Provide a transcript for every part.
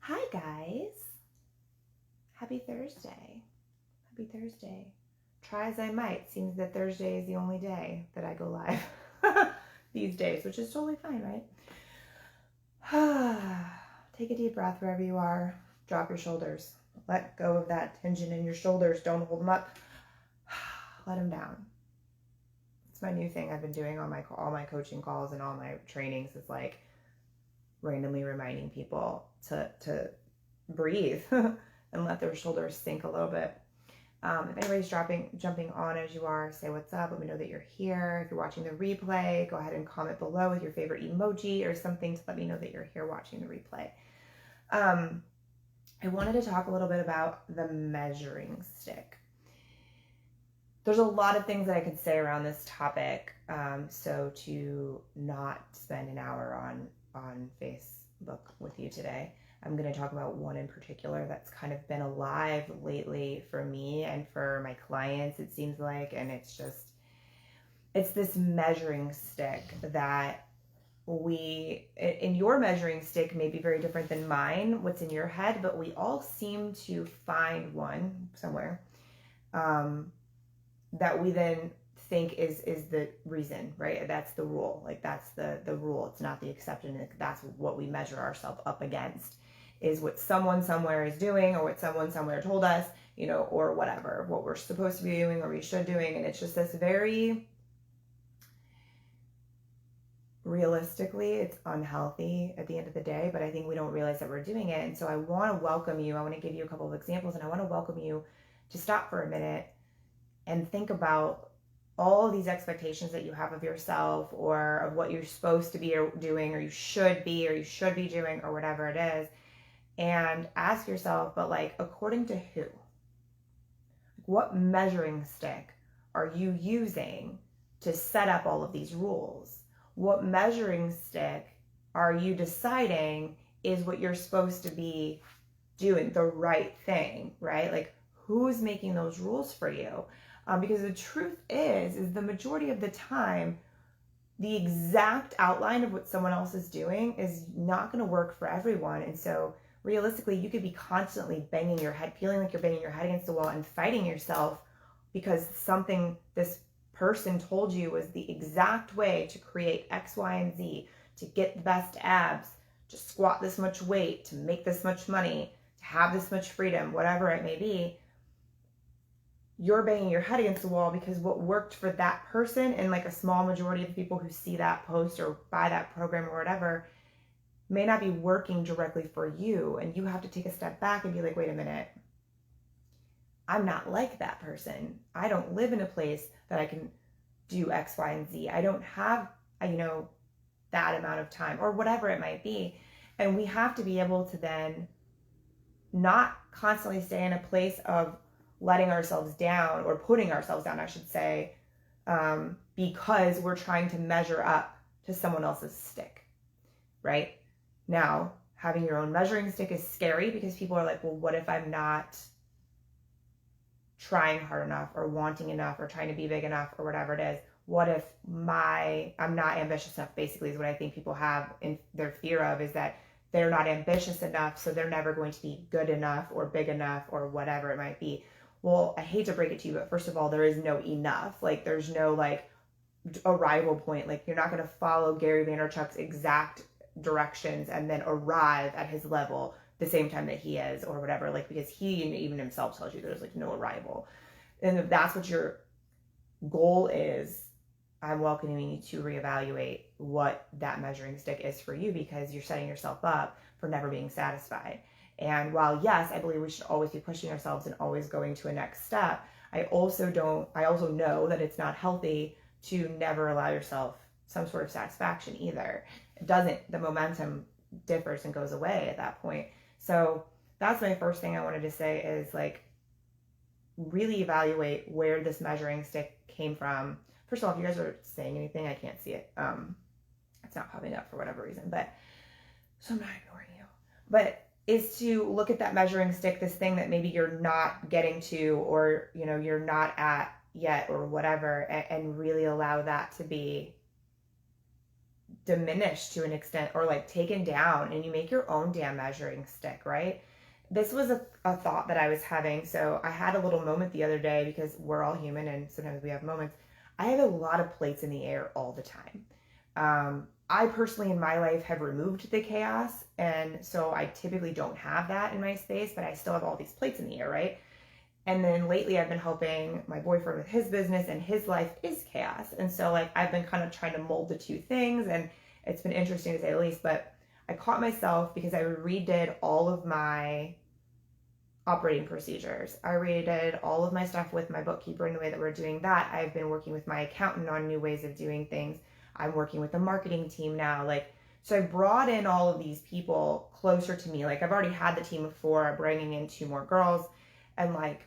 Hi guys, happy Thursday. Happy Thursday. Try as I might, seems that Thursday is the only day that I go live these days, which is totally fine, right? Take a deep breath wherever you are. Drop your shoulders. Let go of that tension in your shoulders. Don't hold them up. Let them down. It's my new thing I've been doing on all my coaching calls and all my trainings, is like randomly reminding people to breathe and let their shoulders sink a little bit. If anybody's jumping on as you are, say what's up. Let me know that you're here. If you're watching the replay, go ahead and comment below with your favorite emoji or something to let me know that you're here watching the replay. I wanted to talk a little bit about the measuring stick. There's a lot of things that I could say around this topic, so to not spend an hour on Facebook with you today, I'm going to talk about one in particular that's kind of been alive lately for me and for my clients, it seems like, and it's this measuring stick that in your measuring stick may be very different than mine, what's in your head, but we all seem to find one somewhere that we then think is the reason, right? That's the rule. Like that's the rule. It's not the exception. That's what we measure ourselves up against, is what someone somewhere is doing or what someone somewhere told us, or whatever, what we're supposed to be doing or we should doing. And it's just this very, realistically, it's unhealthy at the end of the day, but I think we don't realize that we're doing it. And so I want to welcome you. I want to give you a couple of examples, and I want to welcome you to stop for a minute and think about all of these expectations that you have of yourself or of what you're supposed to be doing or you should be doing or whatever it is, and ask yourself, but like, according to who? What measuring stick are you using to set up all of these rules? What measuring stick are you deciding is what you're supposed to be doing, the right thing, right? Like, who's making those rules for you? Because the truth is the majority of the time, the exact outline of what someone else is doing is not going to work for everyone. And so realistically, you could be constantly banging your head, feeling like you're banging your head against the wall and fighting yourself because something this person told you was the exact way to create X, Y, and Z, to get the best abs, to squat this much weight, to make this much money, to have this much freedom, whatever it may be. You're banging your head against the wall because what worked for that person, and like a small majority of people who see that post or buy that program or whatever, may not be working directly for you. And you have to take a step back and be like, wait a minute, I'm not like that person. I don't live in a place that I can do X, Y, and Z. I don't have, that amount of time or whatever it might be. And we have to be able to then not constantly stay in a place of letting ourselves down, or putting ourselves down, I should say, because we're trying to measure up to someone else's stick, right? Now, having your own measuring stick is scary because people are like, well, what if I'm not trying hard enough or wanting enough or trying to be big enough or whatever it is? What if I'm not ambitious enough, basically, is what I think people have in their fear of, is that they're not ambitious enough, so they're never going to be good enough or big enough or whatever it might be. Well, I hate to break it to you, but first of all, there is no enough. Like, there's no like arrival point. Like, you're not going to follow Gary Vaynerchuk's exact directions and then arrive at his level the same time that he is or whatever. Like, because he even himself tells you there's like no arrival. And if that's what your goal is, I'm welcoming you to reevaluate what that measuring stick is for you, because you're setting yourself up for never being satisfied. And while, yes, I believe we should always be pushing ourselves and always going to a next step, I also know that it's not healthy to never allow yourself some sort of satisfaction either. The momentum differs and goes away at that point. So that's my first thing I wanted to say, is like, really evaluate where this measuring stick came from. First of all, if you guys are saying anything, I can't see it. It's not popping up for whatever reason, so I'm not ignoring you. But is to look at that measuring stick, this thing that maybe you're not getting to, or you're not at yet or whatever, and really allow that to be diminished to an extent, or like taken down, and you make your own damn measuring stick, right? This was a thought that I was having. So I had a little moment the other day, because we're all human and sometimes we have moments. I have a lot of plates in the air all the time. I personally in my life have removed the chaos, and so I typically don't have that in my space, but I still have all these plates in the air, right? And then lately I've been helping my boyfriend with his business, and his life is chaos. And so like I've been kind of trying to mold the two things, and it's been interesting to say the least. But I caught myself, because I redid all of my operating procedures. I redid all of my stuff with my bookkeeper and the way that we're doing that. I've been working with my accountant on new ways of doing things. I'm working with the marketing team now. Like, so I brought in all of these people closer to me. Like I've already had the team of 4, I'm bringing in 2 more girls. And like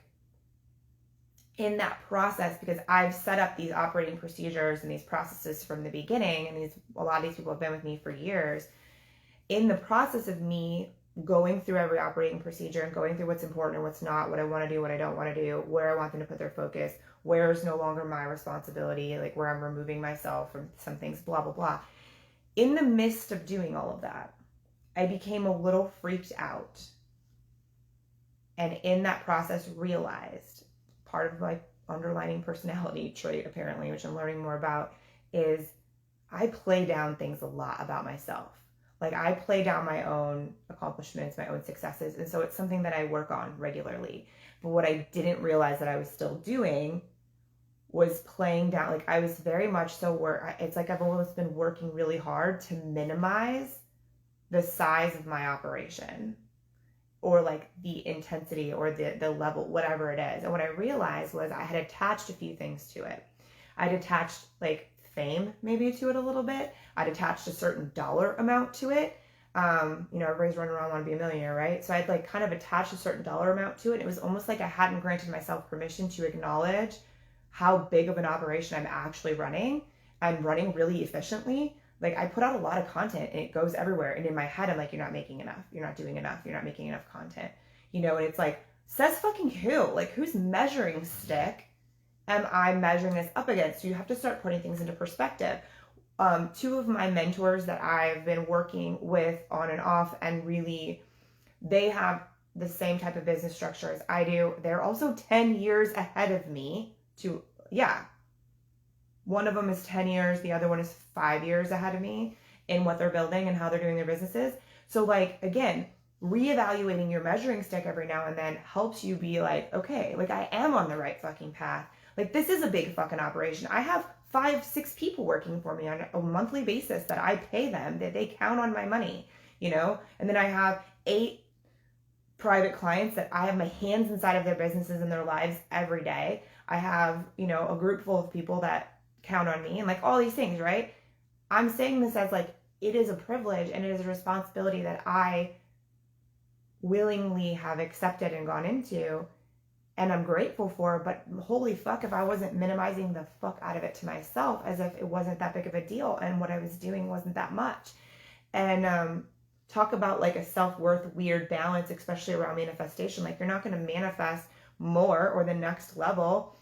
in that process, because I've set up these operating procedures and these processes from the beginning, and a lot of these people have been with me for years, in the process of me going through every operating procedure and going through what's important and what's not, what I want to do, what I don't want to do, where I want them to put their focus, where is no longer my responsibility, like where I'm removing myself from some things, blah, blah, blah. In the midst of doing all of that, I became a little freaked out. And in that process realized part of my underlying personality trait, apparently, which I'm learning more about, is I play down things a lot about myself. Like I play down my own accomplishments, my own successes. And so it's something that I work on regularly. But what I didn't realize that I was still doing was playing down. Like I was very much so it's like I've always been working really hard to minimize the size of my operation, or like the intensity or the level, whatever it is. And what I realized was I had attached a few things to it. I'd attached like fame maybe to it a little bit. I'd attached a certain dollar amount to it. Everybody's running around wanting to be a millionaire, right? So I'd like kind of attached a certain dollar amount to it. And it was almost like I hadn't granted myself permission to acknowledge how big of an operation I'm actually running. I'm running really efficiently. Like I put out a lot of content and it goes everywhere. And in my head, I'm like, you're not making enough. You're not doing enough. You're not making enough content. And it's like, says fucking who? Like whose measuring stick am I measuring this up against? So you have to start putting things into perspective. 2 of my mentors that I've been working with on and off, and really, they have the same type of business structure as I do. They're also 10 years ahead of me one of them is 10 years, the other one is 5 years ahead of me in what they're building and how they're doing their businesses. So like, again, reevaluating your measuring stick every now and then helps you be like, okay, like I am on the right fucking path. Like this is a big fucking operation. I have 5-6 people working for me on a monthly basis that I pay them, that they count on my money, and then I have 8 private clients that I have my hands inside of their businesses and their lives every day. I have, a group full of people that count on me, and like all these things, right? I'm saying this as like, it is a privilege and it is a responsibility that I willingly have accepted and gone into, and I'm grateful for. But holy fuck, if I wasn't minimizing the fuck out of it to myself as if it wasn't that big of a deal and what I was doing wasn't that much. And talk about like a self-worth weird balance, especially around manifestation. Like you're not going to manifest more or the next level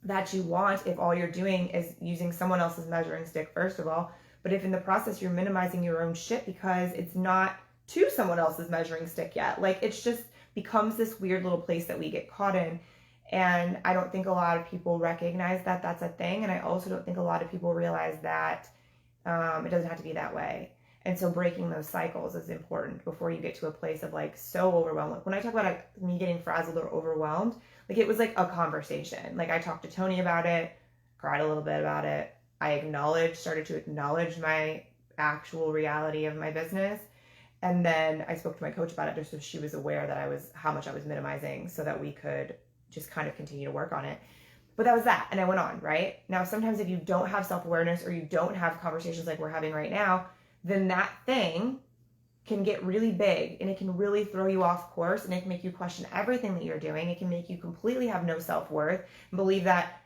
that you want if all you're doing is using someone else's measuring stick, first of all. But if in the process you're minimizing your own shit because it's not to someone else's measuring stick yet, like it's just becomes this weird little place that we get caught in. And I don't think a lot of people recognize that that's a thing. And I also don't think a lot of people realize that it doesn't have to be that way. And so breaking those cycles is important before you get to a place of like so overwhelmed. Like when I talk about like, me getting frazzled or overwhelmed, like it was like a conversation. Like I talked to Tony about it, cried a little bit about it. I started to acknowledge my actual reality of my business. And then I spoke to my coach about it just so she was aware that how much I was minimizing so that we could just kind of continue to work on it. But that was that. And I went on, right? Now, sometimes if you don't have self-awareness or you don't have conversations like we're having right now, then that thing can get really big and it can really throw you off course, and it can make you question everything that you're doing. It can make you completely have no self-worth and believe that,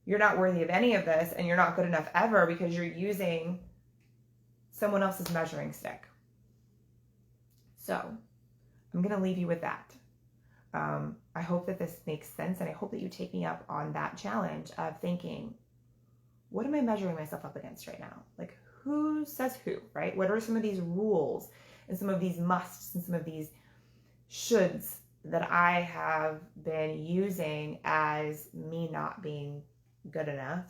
you're not worthy of any of this and you're not good enough ever because you're using someone else's measuring stick. So I'm going to leave you with that. I hope that this makes sense, and I hope that you take me up on that challenge of thinking, what am I measuring myself up against right now? Like, who says who, right? What are some of these rules and some of these musts and some of these shoulds that I have been using as me not being good enough,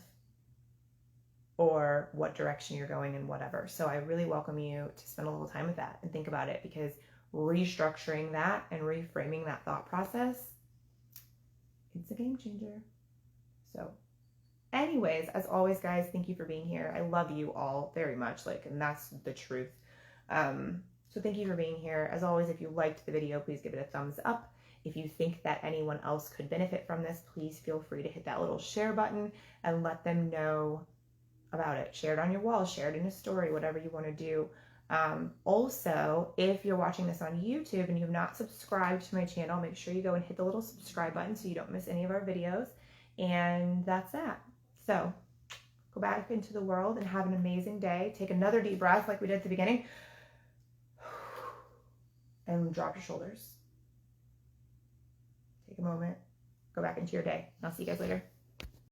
or what direction you're going in, whatever. So I really welcome you to spend a little time with that and think about it, because restructuring that and reframing that thought process, it's a game changer. So anyways, as always, guys, thank you for being here. I love you all very much, and that's the truth. So thank you for being here. As always, if you liked the video, please give it a thumbs up. If you think that anyone else could benefit from this, please feel free to hit that little share button and let them know about it. Share it on your wall, share it in a story, whatever you want to do. Also, if you're watching this on YouTube and you have not subscribed to my channel, make sure you go and hit the little subscribe button so you don't miss any of our videos. And that's that. So go back into the world and have an amazing day. Take another deep breath like we did at the beginning. And drop your shoulders. Take a moment. Go back into your day. I'll see you guys later.